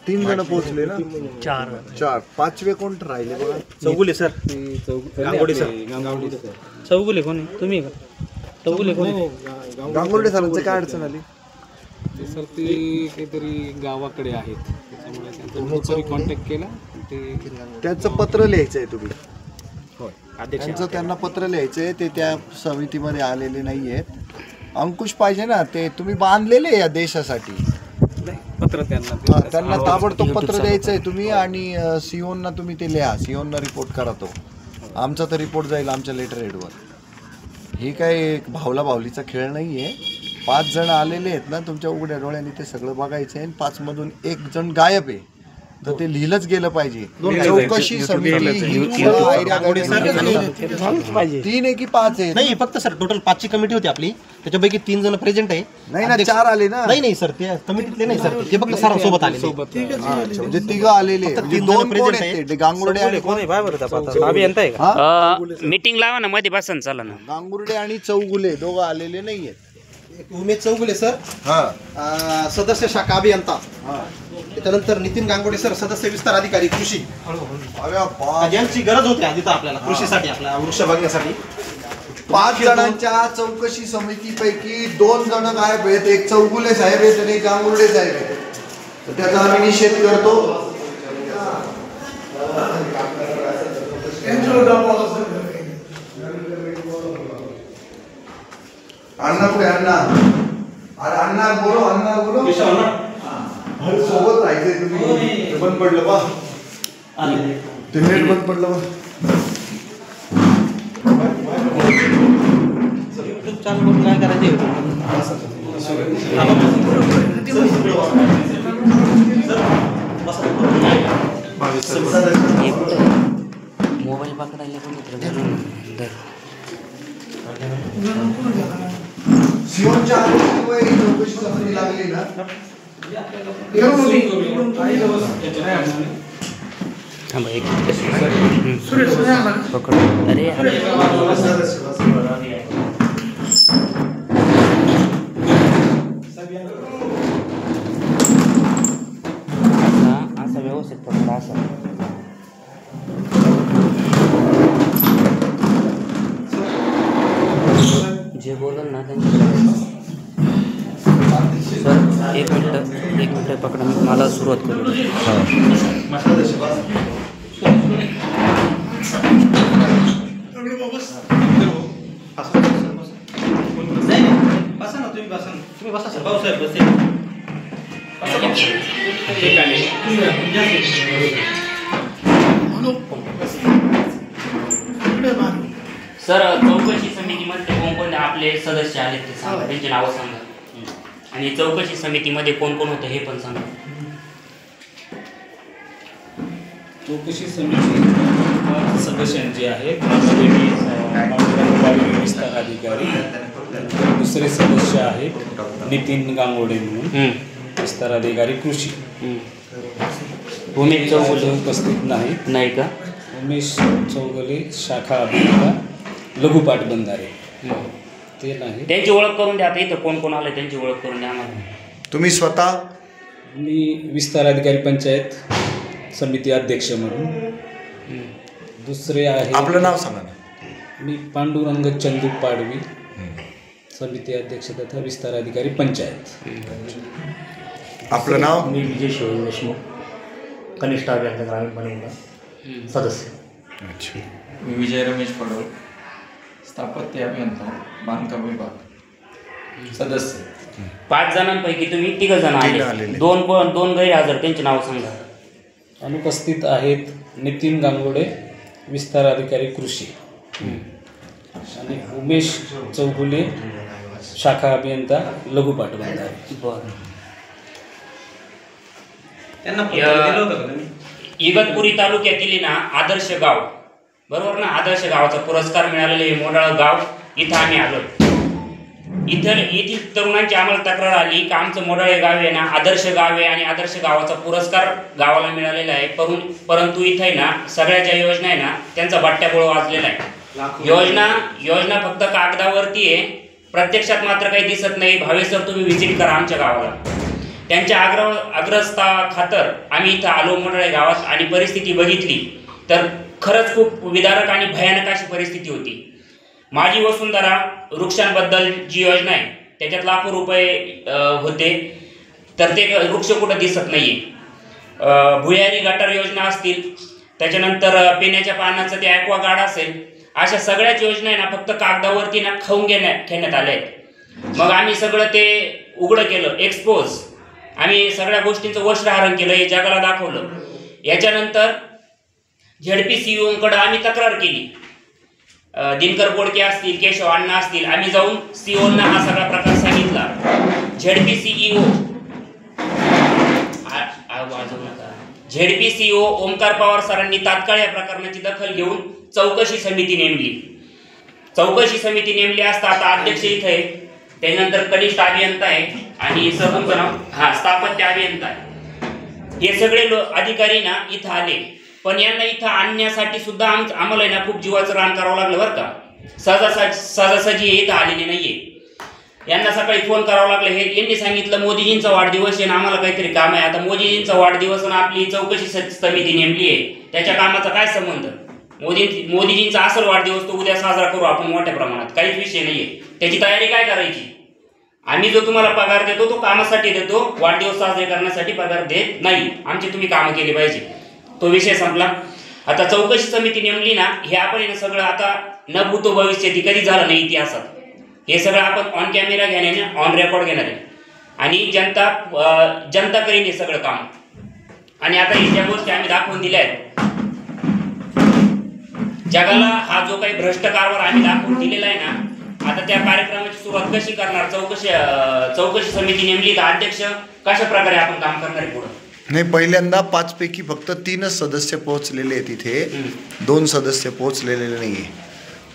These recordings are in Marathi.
तीन जण पोहोचले ना, चार पाचवे कोण राहिले बघा. Chougule sir, Gangode sir. चौगुले कोण तुम्ही का? चौगुले कोण? गांगुर्डे सरांचं काय अडचण आली सर? ते काहीतरी गावाकडे आहेत, त्याच्यामुळे कॉन्टॅक्ट केला. त्यांचं पत्र लिहायचं आहे तुम्ही. होय, त्यांचं त्यांना पत्र लिहायचं आहे. ते त्या समितीमध्ये आलेले नाही आहेत. अंकुश पाहिजे ना, ते तुम्ही बांधलेले या देशासाठी. पत्र त्यांना ताबडतोब पत्र द्यायचं आहे तुम्ही. आणि सीओना तुम्ही ते लिहा, सीओना रिपोर्ट करा. तो आमचा तर रिपोर्ट जाईल आमच्या लेटर हेडवर. ही काय भावला भावलीचा खेळ नाही आहे. 5 जण आलेले आहेत ना, तुमच्या उघड्या डोळ्यांनी ते सगळं बघायचं आहे. 5 मधून 1 जण गायब आहे, तर ते लिहिलंच गेलं पाहिजे. चौकशी समिती 3 आहे की 5 आहे? नाही, फक्त सर टोटल 5ची कमिटी होती आपली, त्याच्यापैकी 3 जण प्रेझेंट आहे. नाही ना, 4 आले ना. नाही सर, ते कमिटीतले नाही सर, ते फक्त सरांसोबत आले. म्हणजे 3 आलेले, म्हणजे 2 प्रेझेंट आहेत. गांगुर्डे आणि मीटिंग लावा ना, मध्ये बसन चला ना. गांगुर्डे आणि चौगुले दोघं आलेले नाहीयेत. उमेश चौगुले सर, सदस्य शाखा अभियंता. त्याच्यानंतर नितीन गांगोडे सर, सदस्य विस्तार अधिकारी कृषी. ज्यांची गरज होती तिथं आपल्याला कृषीसाठी, आपल्या वृक्ष बघण्यासाठी. 5 जणांच्या चौकशी समितीपैकी 2 जण गायब आहेत. एक चौगुले साहेब आहेत आणि एक गांगुर्डे साहेब आहेत. तर त्याचा आम्ही निषेध करतो. अण्णा कुठे? अण्णा, अरे अण्णा बोलो, अण्णा बोलो. सोबत राहायचंय तुम्ही. बंद पडलं बा, ते नेट बंद पडलं बा. युट्यूब चालू करून काय करायचे? मोबाईल पकडायला कोणी शिवनच्या चौकशी समिती लागली ना. थांबा एक पकड. अरे असा व्यवस्थित पकड. असा जे बोलल ना त्यांच्याकडे. सर एक मिनिट पकडा, मला सुरुवात करू. बसा ना, तुम्ही बसा. तुम्ही बसा सर. भाऊसाहेब बसे. सर चौकशी समितीमध्ये कोणकोणते आपले सदस्य आले ते सांगा, त्यांची नावं सांगा. आणि चौकशी समितीमध्ये कोण कोण होतं हे पण सांगा. चौकशी समिती सदस्यांचे आहेत. विस्तार अधिकारी. दुसरे सदस्य आहेत नितीन गांगोडे म्हणून, विस्तार अधिकारी कृषी. उमेश चौगुले उपस्थित नाही का? उमेश चौगुले शाखा अभियंता लघु पाटबंधारे ते नाही. त्यांची ओळख करून द्या. आता इथं कोण कोण आलं त्यांची ओळख करून द्या आम्हाला. तुम्ही स्वतः? मी विस्तार अधिकारी पंचायत समिती अध्यक्ष म्हणून. दुसरे आहे, आपलं नाव सांगा ना. मी पांडुरंग चंदू पाडवी, समिती अध्यक्ष तथा विस्तार अधिकारी पंचायत. आपलं नाव? मी विजय शिवाजी देशमुख, कनिष्ठ अभियंता ग्रामीण बनवला सदस्य. अच्छा. मी विजय रमेश पडवळ, स्थापत्य अभियंता बांधकाम विभाग सदस्य. 5 जणांपैकी तुम्ही 3 जण आले. 2 गैरहजर, त्यांची नाव सांगा. अनुपस्थित आहेत नितीन गांगोडे, विस्तार अधिकारी कृषी, आणि उमेश चौगुले शाखा अभियंता लघु पाटबंधारे. बरं. त्यांना इगतपुरी तालुक्यातील ना आदर्श गाव, बरोबर ना, आदर्श गावाचा पुरस्कार मिळालेले मोडाळ गाव इथं आम्ही आलो. येथील तरुणांची आम्हाला तक्रार आली की आमचं मोडाळे गाव आहे ना आदर्श गाव आहे आणि आदर्श गावाचा पुरस्कार गावाला मिळालेला आहे. परंतु इथं आहे ना सगळ्या ज्या योजना आहे ना त्यांचा बट्ट्याबोळ वाजलेला आहे. योजना फक्त कागदावरती आहे, प्रत्यक्षात मात्र काही दिसत नाही. भावे सर तुम्ही व्हिजिट करा आमच्या गावाला. त्यांच्या अग्रस्था खातर आम्ही इथं आलो मोडाळे गावात आणि परिस्थिती बघितली तर खरंच खूप विदारक आणि भयानक अशी परिस्थिती होती. माझी वसुंधरा वृक्षांबद्दल जी योजना आहे त्याच्यात लाखो रुपये होते, तर ते वृक्ष कुठं दिसत नाही आहे. भुयारी गटार योजना असतील, त्याच्यानंतर पिण्याच्या पाण्याचं ते ॲक्वागार्ड असेल, अशा सगळ्याच योजना आहे ना फक्त कागदावरती ना खाऊन घेण्यात आल्या आहेत. मग आम्ही सगळं ते उघडं केलं, एक्सपोज, आम्ही सगळ्या गोष्टींचं वस्त्रहरण केलं, हे जगाला दाखवलं. याच्यानंतर ZPCOकडे आम्ही तक्रार केली. दिनकर बोडके असतील, केशव अण्णा असतील, आम्ही जाऊन COना हा सगळा प्रकार सांगितला. ZPCO ओमकार पवार सरांनी तात्काळ या प्रकरणाची दखल घेऊन चौकशी समिती नेमली असता आता अध्यक्ष इथे आहे, त्यानंतर कनिष्ठ अभियंता आहे आणि सरपंच नाव स्थापत्य अभियंता आहे. हे सगळे अधिकारी ना इथं आले, पण यांना इथं आणण्यासाठी सुद्धा आम्हाला ना खूप जीवाचं रान करावं लागलं बरं का. सहजासहजी इथं आलेले नाहीये. यांना सकाळी फोन करावं लागलं. हे यांनी सांगितलं मोदीजींचा वाढदिवस आहे ना आम्हाला काहीतरी काम आहे. आता मोदीजींचा वाढदिवस आणि आपली चौकशी समिती नेमली आहे, त्याच्या कामाचा काय संबंध? मोदीजींचा असल वाढदिवस तो उद्या साजरा करू आपण मोठ्या प्रमाणात, काहीच विषय नाहीये. त्याची तयारी काय करायची? आम्ही जो तुम्हाला पगार देतो तो कामासाठी देतो, वाढदिवस साजरे करण्यासाठी पगार देत नाही. आमची तुम्ही कामं केली पाहिजे. तो विषय संपला. आता चौकशी समिती नेमली ना, हे आपण सगळं आता न भूतो भविष्य ती कधी झालं नाही इतिहासात. हे सगळं आपण ऑन कॅमेरा घेण्याने ऑन रेकॉर्ड घेणार आहे आणि जनता करीन हे सगळं काम. आणि आता ही ज्या गोष्टी आम्ही दाखवून दिल्या आहेत जगाला, हा जो काही भ्रष्ट कारभार आम्ही दाखवून दिलेला आहे ना, आता त्या कार्यक्रमाची सुरुवात कशी करणार? चौकशी समिती नेमली तर अध्यक्ष कशा प्रकारे आपण काम करणार आहे पुढं? नाही, पहिल्यांदा 5 पैकी फक्त 3च सदस्य पोहोचलेले आहेत इथे, 2 सदस्य पोहोचलेले नाही आहे.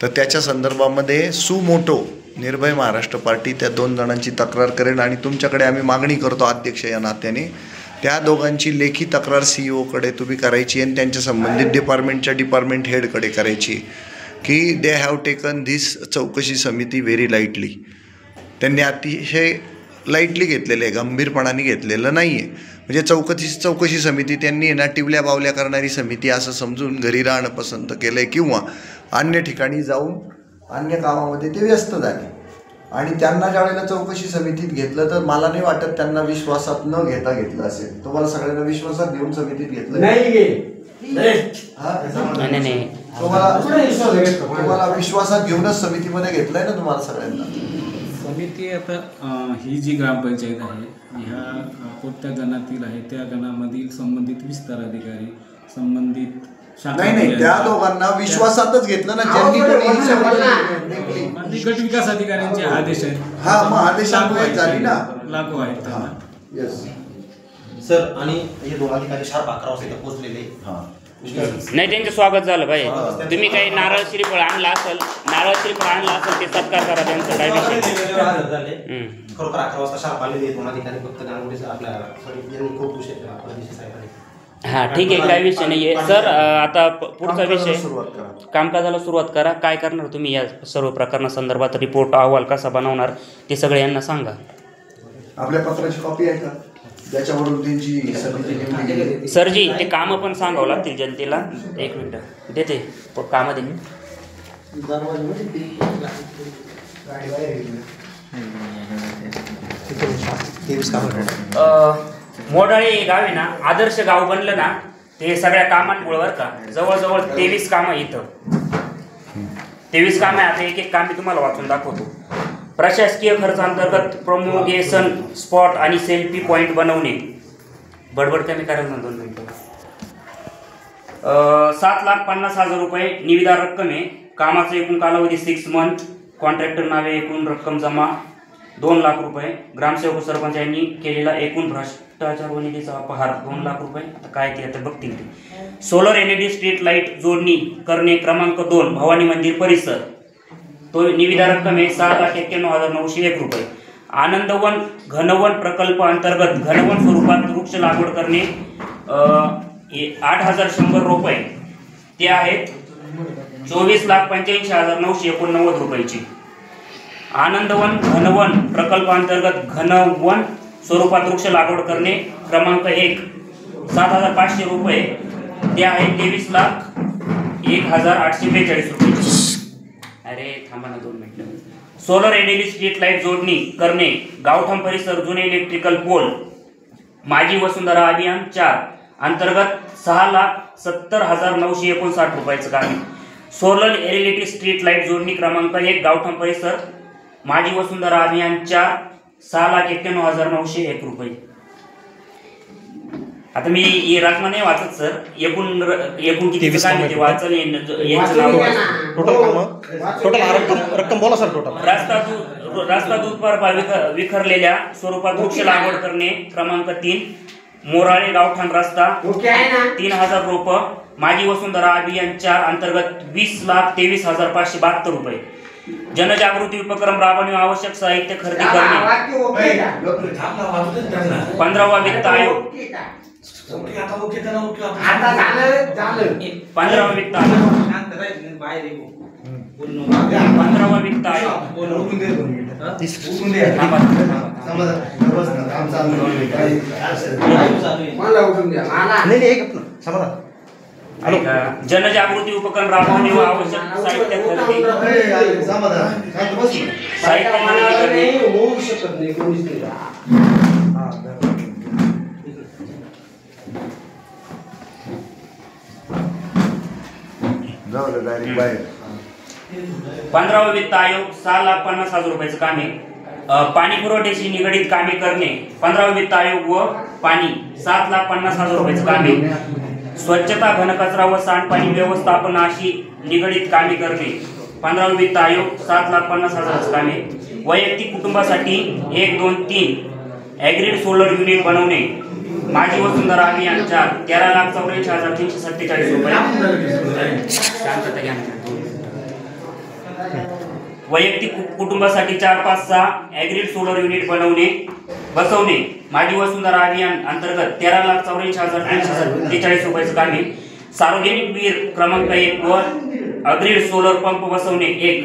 तर त्याच्या संदर्भामध्ये सुमोटो निर्भय महाराष्ट्र पार्टी त्या 2 जणांची तक्रार करेल आणि तुमच्याकडे आम्ही मागणी करतो अध्यक्ष या नात्याने, त्या दोघांची लेखी तक्रार CEOकडे तुम्ही करायची आणि त्यांच्या संबंधित डिपार्टमेंट हेडकडे करायची की दे हॅव टेकन धिस चौकशी समिती व्हेरी लाईटली. त्यांनी अतिशय लाईटली घेतलेलं आहे, गंभीरपणाने घेतलेलं नाही आहे. म्हणजे चौकशी समिती त्यांनी ना टिवल्या बावल्या करणारी समिती असं समजून घरी राहणं पसंत केलं आहे किंवा अन्य ठिकाणी जाऊन अन्य कामामध्ये ते व्यस्त झाले. आणि त्यांना ज्यावेळेला चौकशी समितीत घेतलं तर मला नाही वाटत त्यांना विश्वासात न घेता घेतलं असेल. तुम्हाला सगळ्यांना विश्वासात घेऊन समितीत घेतलं तुम्हाला विश्वासात घेऊनच समितीमध्ये घेतलंय ना तुम्हाला सगळ्यांना. समिती आता ही जी ग्रामपंचायत आहे ह्या कोणत्या गणातील आहे त्या गणामधील संबंधित विस्तार अधिकारी, संबंधित नाही त्या दोघांना विश्वासातच घेतलं ना ज्यांनी गट विकास अधिकाऱ्यांचे आदेश आहेत. हा, मग आदेशामुळे झाली ना, लागू आहेत. सर आणि हे 2 अधिकारी 11 वाजता पोहोचलेले. नाही, त्यांचं स्वागत झालं पाहिजे. तुम्ही काही नारळ श्रीफळ आणला असेल ते सत्कार करा त्यांचं काय विषय. खरोखर 11 वाजता शार्प आलेले 2 अधिकारी फक्त गांगुडे आपल्या खूप खुश आहेत. हा, ठीक आहे, काही विषय नाहीये सर. आता पुढचा विषय, कामकाजाला सुरुवात करा. काय करणार तुम्ही या सर्व प्रकरणासंदर्भात? रिपोर्ट अहवाल कसा बनवणार ते सगळे यांना सांगा. आपल्या पत्राची कॉपी आहे का ज्याच्यावरून त्यांची समिती नेमली गेली? सरजी, ते कामं पण सांगावं लागतील जनतेला. 1 मिनिट देते कामं दे. मोडाळे गाव आहे ना, आदर्श गाव बनलं ना ते सगळ्या कामांमुळे बरं का. जवळजवळ 23 कामं इथं, 23 कामं आहे. आता एक काम मी तुम्हाला वाचून दाखवतो. प्रशासकीय खर्चांतर्गत प्रमोगेशन स्पॉट आणि सेल्फी पॉईंट बनवणे. बडबड कमी करायला ना 2 मिनिटं. 7,50,000 रुपये निविदा रक्कम आहे. कामाचा एकूण कालावधी 6 मंथ. कॉन्ट्रॅक्टर नावे एकूण रक्कम जमा 2 लाख रुपये. ग्रामसेवक सरपंच यांनी केलेला एकूण भ्रष्टाचार व निधीचा अपहार 2 लाख रुपये. आता काय ते आता बघतील ते. सोलर LED स्ट्रीट लाईट जोडणी करणे क्रमांक 2 भवानी मंदिर परिसर. तो निविदा रक्कम आहे 7,91,901 रुपये. आनंदवन घनवन प्रकल्प अंतर्गत घनवन स्वरूपात वृक्ष लागवड करणे 8,100 रुपये. ते आहेत 24,85,989 रुपयाची. आनंदवन घनवन प्रकल्पांतर्गत घनवन स्वरूपात वृक्ष लागवड करणे. क्रमांक 1 7,500 रुपये. ते आहे 23,01,842 रुपये. अरे थांबा ना 2 मिनिटं. सोलर एलईडी स्ट्रीट लाईट जोडणी करणे. गावठाण परिसर जुने इलेक्ट्रिकल पोल माझी वसुंधरा अभियान 4 अंतर्गत 6,70,959 रुपयाचं काम आहे. सोलर एलईडी स्ट्रीट लाईट जोडणी क्रमांक 1 गावठाण परिसर माझी वसुंधरा अभियान 4 6,91,901 रुपये. आता मी ही रक्कम नाही वाचत सर, एकूण किती काय ते वाचल यांचं नाव. टोटल रक्कम बोला सर. टोटल रास्ता दूध विखरलेल्या स्वरूपात वृक्ष लागवड करणे. क्रमांक 3 मोराळे गावठाण रस्ता 3,000 रुपये. माझी वसुंधरा अभियान 4 अंतर्गत 20,23,572 रुपये. जनजागृती उपक्रम राबवणे आवश्यक साहित्य खरेदी करणे. 15वा वित्त आयोग 15वा वित्त आयोग 15वा वित्त आयोग जनजागृती उपक्रम राबवणे व आवश्यक साहित्य खरेदी होऊ शकत नाही. डायरेक्ट बाहेर. 15वा वित्त आयोग 6,50,000 रुपयाचं काम आहे. पाणी पुरवठ्याशी निगडीत कामे करणे. 15वा वित्त आयोग व पाणी 7,50,000 रुपयाचं काम आहे. स्वच्छता घनकचरा व सांडपाणी व्यवस्थापनाशी निगडीत कामे करणे. 15वा वित्त आयोग 7,50,000 काम आहे. वैयक्तिक कुटुंबासाठी 1, 2, 3 ॲग्रीड सोलर युनिट बनवणे. माझी वसुंधरा अभियान 4 13,84,347 रुपये. वैयक्तिक कुटुंबासाठी 4, 5, 6 ॲग्रीड सोलर युनिट बसवणे. माझी वसुंधरा अभियान अंतर्गत 13,84,343 रुपयाचं काम आहे. सार्वजनिक विहीर क्रमांक 1 व अग्रीड सोलर पंप बसवणे 1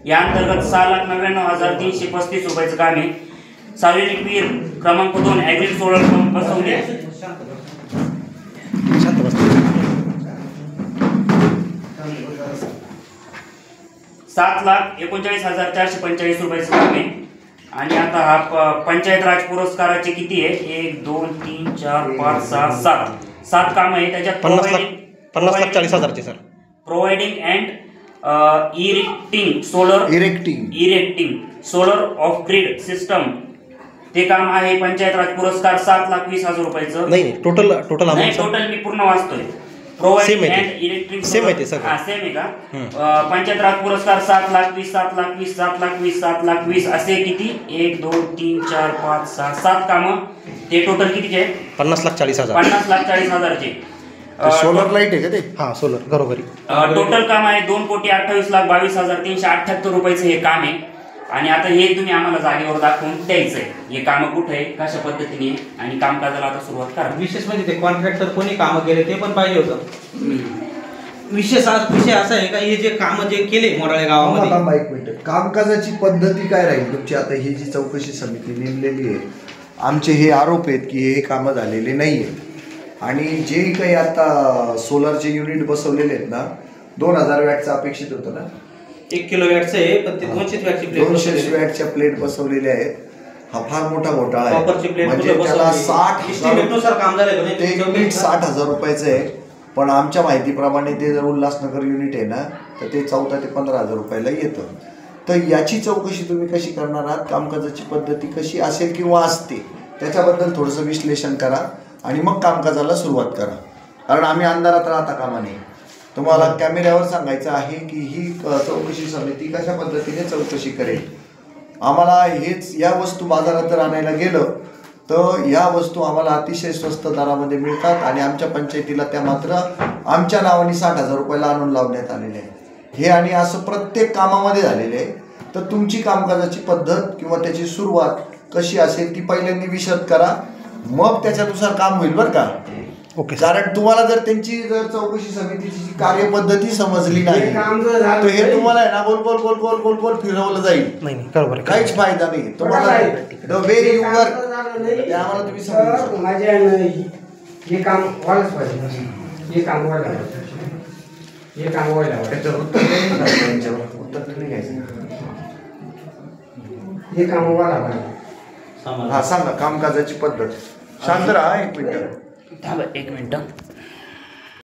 या अंतर्गत 6,99,335 रुपयाचं काम आहे. सार्वजनिक विहीर क्रमांक 2 ॲग्रीड सोलर पंप बसवणे 7,39,445 रुपयाचं काम आहे. आणि आता हा पंचायत राज पुरस्काराचे किती आहे? 1, 2, 3, 4, 5, 6, 7 काम आहे. त्याच्यात 50,40,000 sir. Providing and erecting solar off grid system ते काम आहे. पंचायत राज पुरस्कार 7,20,000 रुपयाचं. नाही टोटल टोटल मी पूर्ण वाचतोय. प्रोव्हाइडिंग अँड इलेक्ट्रिक सेम आहे सर. सेम आहे का? पंचायत राज पुरस्कार 7,20,000 7,20,000 7,20,000 7,20,000 असे किती? 1, 2, 3, 4, 5, 6, 7 कामं. ते टोटल कितीचे? 50,40,000. 50,40,000चे. सोलर लाईट आहे का ते? हा सोलर घरोघरी. टोटल काम आहे 2,28,22,338 रुपयाचं हे काम आहे. आणि आता हे तुम्ही आम्हाला जागेवर दाखवून द्यायचंय. हे कामं कुठे आहे, कशा पद्धतीने आणि कामकाजाला आता सुरुवात करा. विशेष म्हणजे ते कॉन्ट्रॅक्टर कोणी कामं केले ते पण पाहिजे होतं. विषय असा आहे का हे जे कामं जे केले मोराळे गावामध्ये. एक मिनिट, कामकाजाची पद्धती काय राहील तुमची? आता ही जी चौकशी समिती नेमलेली आहे, आमचे हे आरोप आहेत की हे कामं झालेले नाही आहेत. आणि जे काही आता सोलरचे युनिट बसवलेले आहेत ना, 2,000 वॅटचं अपेक्षित होतं ना. 1 किलोवॅटचं आहे पण ते 200 वॅटची प्लेट 200 वॅटच्या प्लेट बसवलेल्या आहेत. हा फार मोठा घोटाळा कॉपरची आहे. प्लेट म्हणजे त्याला 60,000 काम झालं ते युनिट 60,000 रुपयाचं आहे. पण आमच्या माहितीप्रमाणे ते जर उल्हासनगर युनिट आहे ना, तर ते 14,000 ते 15,000 रुपयाला येतं. तर याची चौकशी तुम्ही कशी करणार आहात? कामकाजाची पद्धती कशी असेल किंवा असते त्याच्याबद्दल थोडंसं विश्लेषण करा आणि मग कामकाजाला सुरुवात करा. कारण आम्ही अंधारात राहता कामा नये. तुम्हाला कॅमेऱ्यावर सांगायचं आहे की ही चौकशी समिती कशा पद्धतीने चौकशी करेल. आम्हाला हेच या वस्तू बाजारात जर आणायला गेलं तर या वस्तू आम्हाला अतिशय स्वस्त दरामध्ये मिळतात आणि आमच्या पंचायतीला त्या मात्र आमच्या नावाने 60,000 रुपयाला आणून लावण्यात आलेले आहे. हे आणि असं प्रत्येक कामामध्ये झालेलं आहे. तर तुमची कामकाजाची पद्धत किंवा त्याची सुरुवात कशी असेल ती पहिल्यांदा विशद करा, मग त्याच्यानुसार काम होईल बरं का. ओके. कारण तुम्हाला जर त्यांची जर चौकशी समितीची कार्यपद्धती समजली नाही तर हे तुम्हाला आहे ना गोल गोल गोल गोल गोल गोल फिरवलं जाईल. नाही बरोबर. काहीच फायदा नाही तुम्हाला. द वे यू वर्क झालं नाही ते आम्हाला तुम्ही समजून तर सांगा. माझ्या हे काम व्हायलाच पाहिजे. हे काम व्हायला पाहिजे. हे काम व्हायला पाहिजे. त्याच्यावर उत्तर द्यायचं ना त्यांच्यावर. उत्तर तुम्ही घ्यायचं. हे काम व्हायला पाहिजे. हा सांगा कामकाजाची पद्धत. शांत राहा 1 मिनिट. थांबा 1 मिनिट.